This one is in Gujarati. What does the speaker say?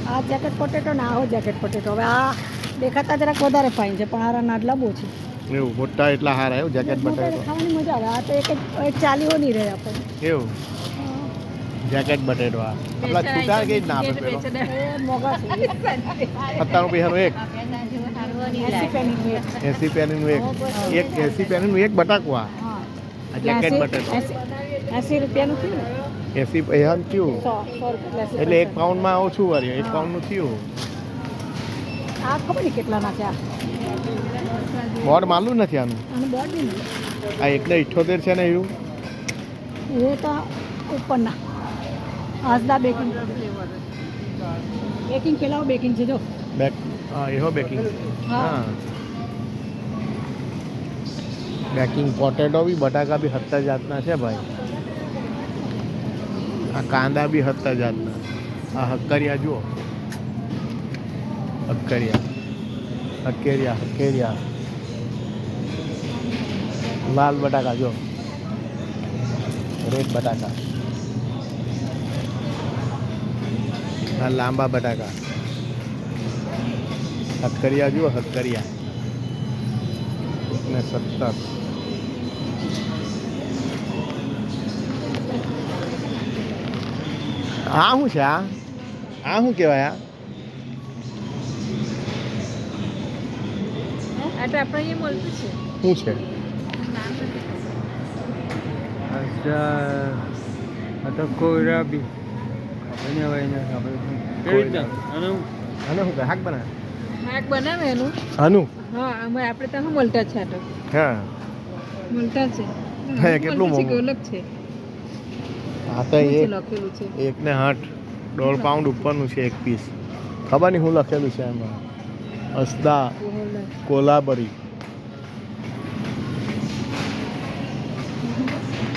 આ જેકેટ પોટેટો ને આવો જેકેટ પોટેટો હવે આ દેખાતા જરાક વધારે ફાઇન છે પણ આરા નાડલા બહુ છે એવું મોટા એટલા હારા એવું જેકેટ બટેટો ખાવાની મજા આવે આ તો એક ચાલીઓ નહીં રહે આપણે એવું જેકેટ બટેટો આ આપણા છૂટા કે ના આપણે પેલો એ મોંઘા છે 97 એક 80 પેનીનું એક 80 પેનીનું એક બટાકું આ જેકેટ બટેટો 80 રૂપિયાનું થયું ને 80 પૈસા થયું 100 રૂપિયા એટલે 1 પાઉન્ડમાં ઓછું વર્યું 1 પાઉન્ડનું થયું આ ખબર નહીં કેટલાના છે આ બોર્ડ માલું નથી આનું આનું બોર્ડ નહીં આ 1.78 છે ને એવું એ તો ઉપરના આજદા બેકિંગ બેકિંગ પેલા બેકિંગ છે જો બેક હા એહો બેકિંગ હા. હા બેકિંગ પોટેટો બી બટાકા બી 70 જાતના છે ભાઈ આ કાંદા બી 70 જાતના આ હક્કરિયા જુઓ હક્કરિયા લાલ બટાકા જો રેડ બટાકા આ લાંબા બટાકા હક્કરિયા જુઓ હક્કરિયા ને 70 આ શું છે આ શું કહેવાય આ એટલે આપણે અહીંયા મળતું છે શું છે આ તો કોરાબી ખબર નહીં હવે એને ખબર કેવી રીતના અને અને શું હાક બના શાક બનાવે એનું આનું હા અમે આપણે ત્યાં શું મળતા છે આ તો હા મળતા છે હે, કેટલું મળતું છે કે મોંઘું? અલગ છે આ તો શું છે એક લખેલું છે 1.5 પાઉન્ડ ઉપરનું છે એક પીસ ખબર નહીં શું લખેલું છે એમાં અસદા કોલાબરી